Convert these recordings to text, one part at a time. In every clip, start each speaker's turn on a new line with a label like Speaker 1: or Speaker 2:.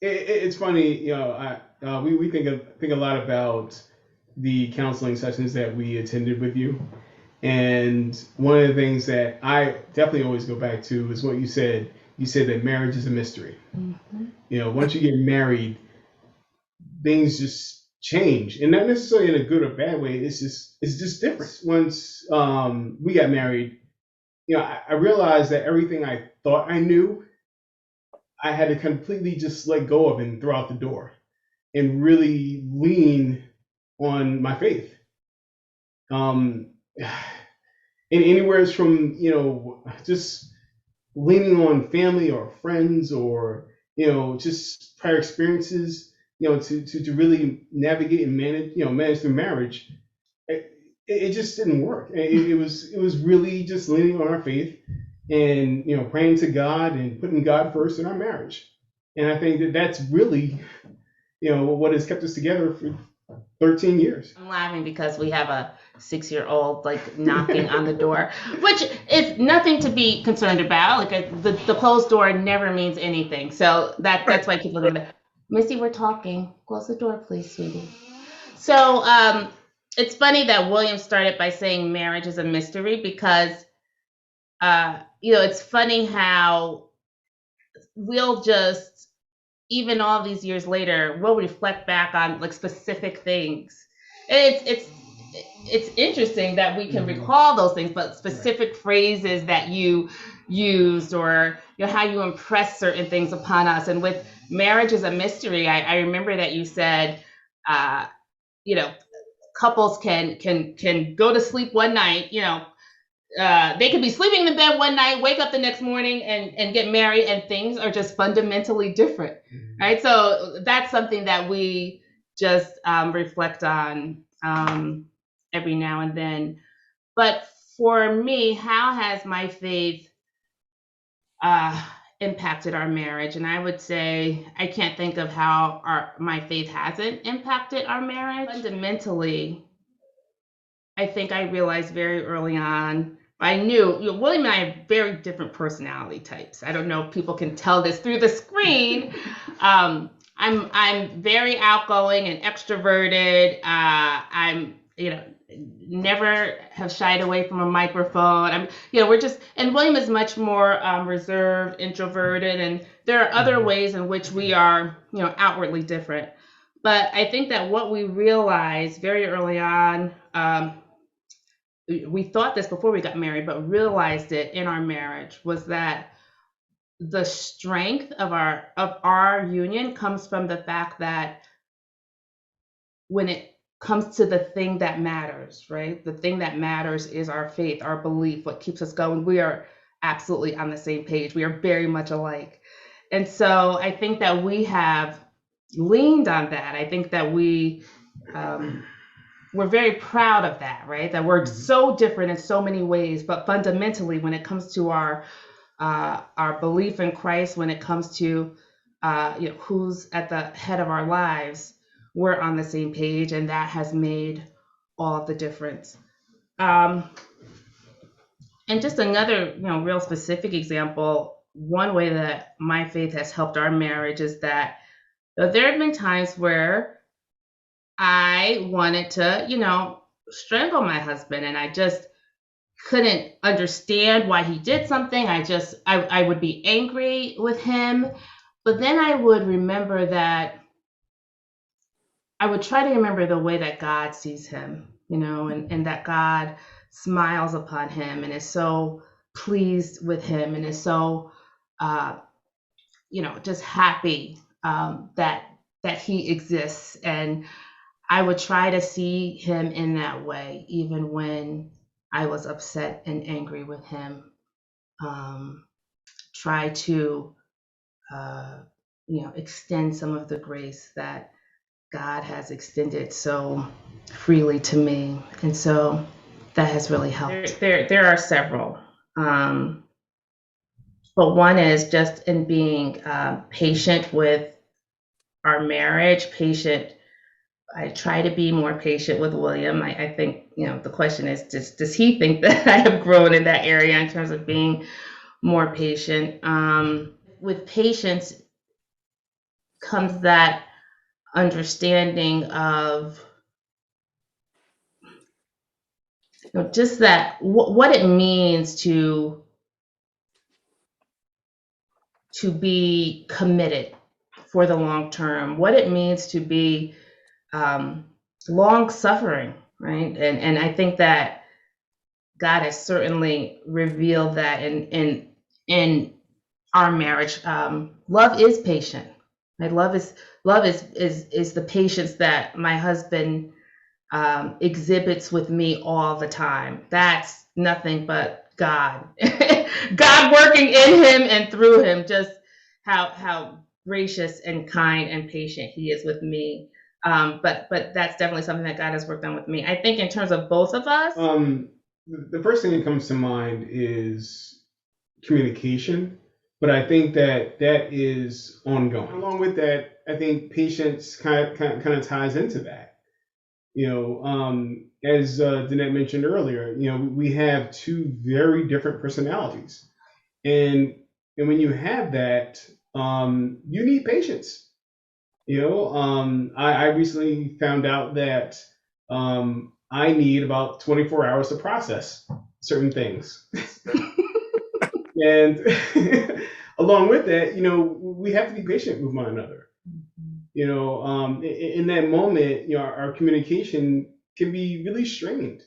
Speaker 1: It's funny, we think a lot about the counseling sessions that we attended with you, and one of the things that I definitely always go back to is what you said. You said that marriage is a mystery.
Speaker 2: Mhm.
Speaker 1: Once you get married, things just change, and not necessarily in a good or bad way. It's just different. Once we got married, I realized that everything I thought I knew, I had to completely just let go of and throw out the door, and really lean on my faith. Um, and anywhere it's from just leaning on family or friends, or just prior experiences, to really navigate and manage through marriage. It just didn't work. It was really just leaning on our faith, and praying to God and putting God first in our marriage. And I think that that's really what has kept us together for 13 years.
Speaker 2: I'm laughing because we have a 6-year-old like knocking on the door, which is nothing to be concerned about. Like the closed door never means anything. So that's why I keep looking at it. Missy, we're talking. Close the door, please, sweetie. So it's funny that William started by saying marriage is a mystery because it's funny how we'll just even all these years later we'll reflect back on like specific things. And it's interesting that we can recall those things, but specific phrases that you used, or how you impress certain things upon us. And with marriage is a mystery, I remember that you said, uh, you know, couples can go to sleep one night, they could be sleeping in bed one night, wake up the next morning, and get married, and things are just fundamentally different, right? So that's something that we just reflect on every now and then. But for me, how has my faith uh, impacted our marriage? And I would say I can't think of how my faith hasn't impacted our marriage. Fundamentally, I think I realized very early on. I knew, William and I have very different personality types. I don't know if people can tell this through the screen. I'm very outgoing and extroverted. I'm never have shied away from a microphone. We're just, and William is much more reserved, introverted, and there are other ways in which we are outwardly different. But I think that what we realized very early on, we thought this before we got married, but realized it in our marriage, was that the strength of our union comes from the fact that when it comes to the thing that matters, right? The thing that matters is our faith, our belief, what keeps us going. We are absolutely on the same page. We are very much alike. And so I think that we have leaned on that. I think that we're very proud of that, right? That we're so different in so many ways, but fundamentally, when it comes to our belief in Christ, when it comes to who's at the head of our lives, we're on the same page, and that has made all the difference. Um, and just another, real specific example. One way that my faith has helped our marriage is that there have been times where I wanted to, strangle my husband, and I just couldn't understand why he did something. I would be angry with him, but then I would try to remember the way that God sees him, and that God smiles upon him and is so pleased with him and is so, uh, just happy that he exists. And I would try to see him in that way, even when I was upset and angry with him. Try to, uh, extend some of the grace that God has extended so freely to me, and so that has really helped. There are several, but one is just in being patient with our marriage. Patient. I try to be more patient with William. I think the question is, does he think that I have grown in that area in terms of being more patient? With patience, comes that understanding of, just that what it means to be committed for the long term, what it means to be um, long suffering, right? And I think that God has certainly revealed that in our marriage. Love is patient. Right? Love is the patience that my husband exhibits with me all the time. That's nothing but God, God working in him and through him. Just how gracious and kind and patient he is with me. But that's definitely something that God has worked on with me. I think in terms of both of us.
Speaker 1: The first thing that comes to mind is communication, but I think that that is ongoing. Along with that, I think patience kind of ties into that. As Danette mentioned earlier, we have two very different personalities, and when you have that, you need patience. I recently found out that I need about 24 hours to process certain things. And along with that, we have to be patient with one another. In that moment, our communication can be really strained.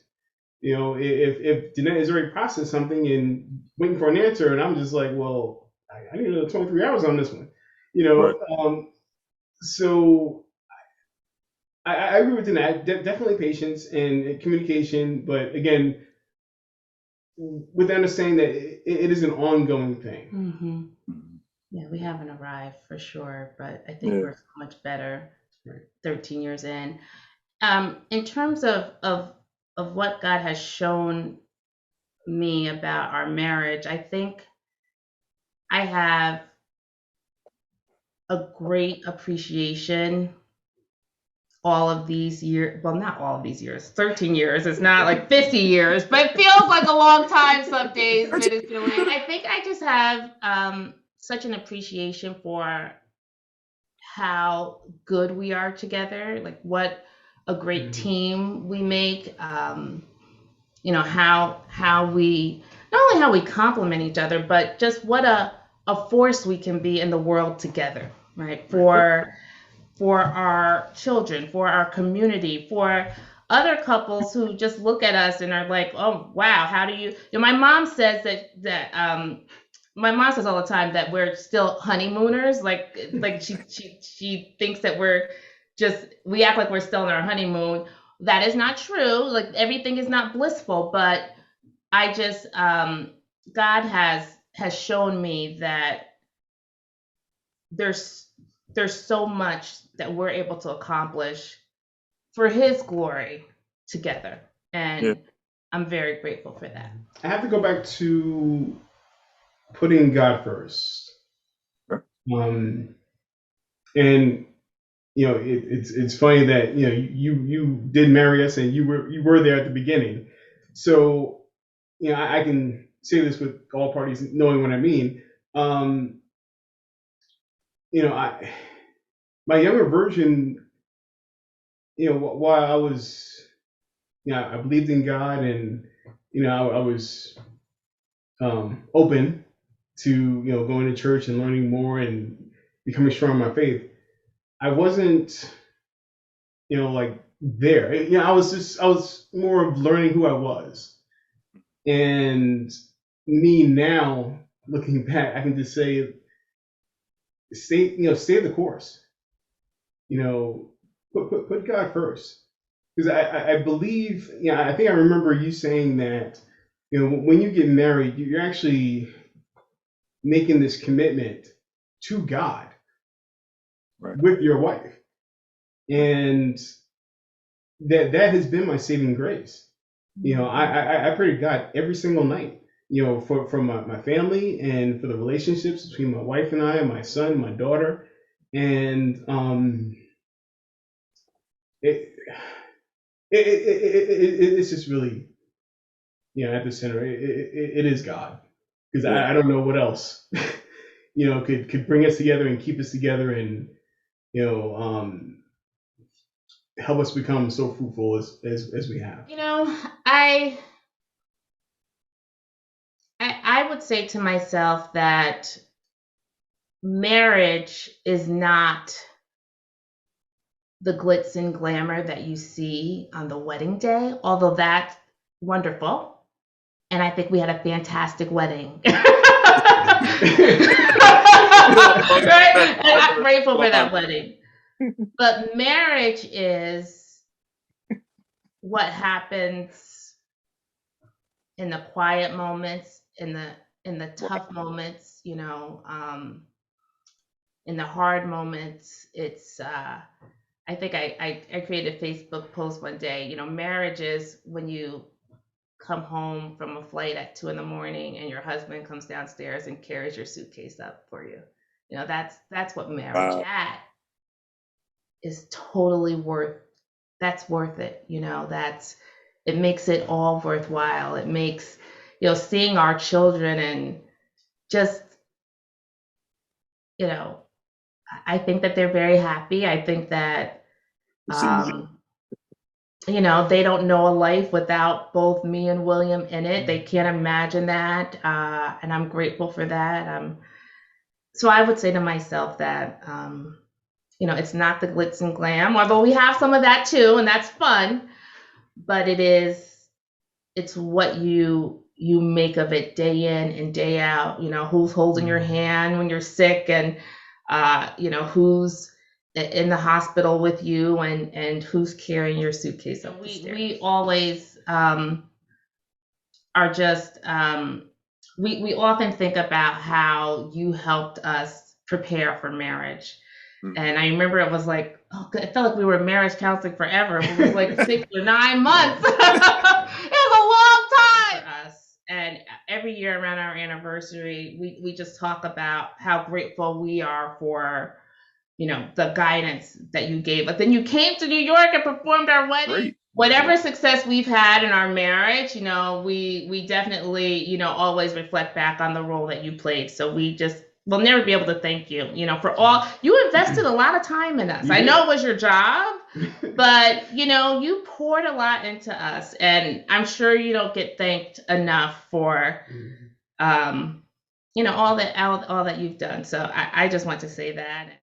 Speaker 1: If Jeanette has already processed something and waiting for an answer, and I'm just like, well, I need another 23 hours on this one.
Speaker 3: Right.
Speaker 1: So I agree with Jeanette. Definitely patience and communication, but again, with the understanding that it is an ongoing thing.
Speaker 2: Mm-hmm. Yeah, we haven't arrived for sure, but I think
Speaker 3: Yeah.
Speaker 2: we're so much better
Speaker 1: Right.
Speaker 2: 13 years in. In terms of what God has shown me about our marriage, I think I have a great appreciation all of these years. Well, not all of these years. 13 years. It's not like 50 years, but it feels like a long time some days. But it's really, I think I just have such an appreciation for how good we are together, like what a great team we make. How we not only how we complement each other, but just what a force we can be in the world together, right? For our children, for our community, for other couples who just look at us and are like, oh wow, how do you? My mom says that my mom says all the time that we're still honeymooners. Like she thinks that we act like we're still in our honeymoon. That is not true. Like everything is not blissful, but I just God has shown me that there's there's so much that we're able to accomplish for his glory together,
Speaker 3: Yeah.
Speaker 2: and I'm very grateful for that.
Speaker 1: I have to go back to putting God first.
Speaker 3: Sure.
Speaker 1: And it's funny that you did marry us and you were there at the beginning. So I can say this with all parties knowing what I mean. I my younger version, while I was, I believed in God, and I was open to going to church and learning more and becoming strong in my faith. I wasn't like there. I was more of learning who I was, and me now looking back, I can just say, stay the course. Put God first, because I believe, I think I remember you saying that when you get married, you're actually making this commitment to God
Speaker 3: Right.
Speaker 1: with your wife, and that has been my saving grace. I pray to God every single night. For my family and for the relationships between my wife and I, and my son, my daughter, and it, it's just really at the center. It is God, because
Speaker 3: Yeah.
Speaker 1: I don't know what else could bring us together and keep us together, and you know, help us become so fruitful as we have.
Speaker 2: You know, I would say to myself that marriage is not the glitz and glamour that you see on the wedding day, although that's wonderful. And I think we had a fantastic wedding. Right? And I'm grateful for that wedding. But marriage is what happens in the quiet moments, in the tough moments, you know, in the hard moments. It's I think I created a Facebook post one day. You know, marriage is when you come home from a flight at 2 a.m. and your husband comes downstairs and carries your suitcase up for you. You know, that's what marriage at is totally worth. That's worth it. You know, it makes it all worthwhile. It makes, you know, seeing our children and just, you know, I think that they're very happy. I think that you know, they don't know a life without both me and William in it. They can't imagine that, and I'm grateful for that. So I would say to myself that, you know, it's not the glitz and glam, although we have some of that too, and that's fun. But it's what you make of it day in and day out. You know, who's holding your hand when you're sick, and you know, who's in the hospital with you, and who's carrying your suitcase up the stairs. We always are just we often think about how you helped us prepare for marriage. And I remember it was like, oh, it felt like we were marriage counseling forever. It was like 6 or 9 months. It was a long time for us. And every year around our anniversary, we just talk about how grateful we are for, you know, the guidance that you gave us. Then you came to New York and performed our wedding. Great. Whatever success we've had in our marriage, you know, we definitely, you know, always reflect back on the role that you played. So we'll never be able to thank you, you know, for all you invested a lot of time in us. I know it was your job, but you know, you poured a lot into us, and I'm sure you don't get thanked enough for you know, all that you've done. So I just want to say that.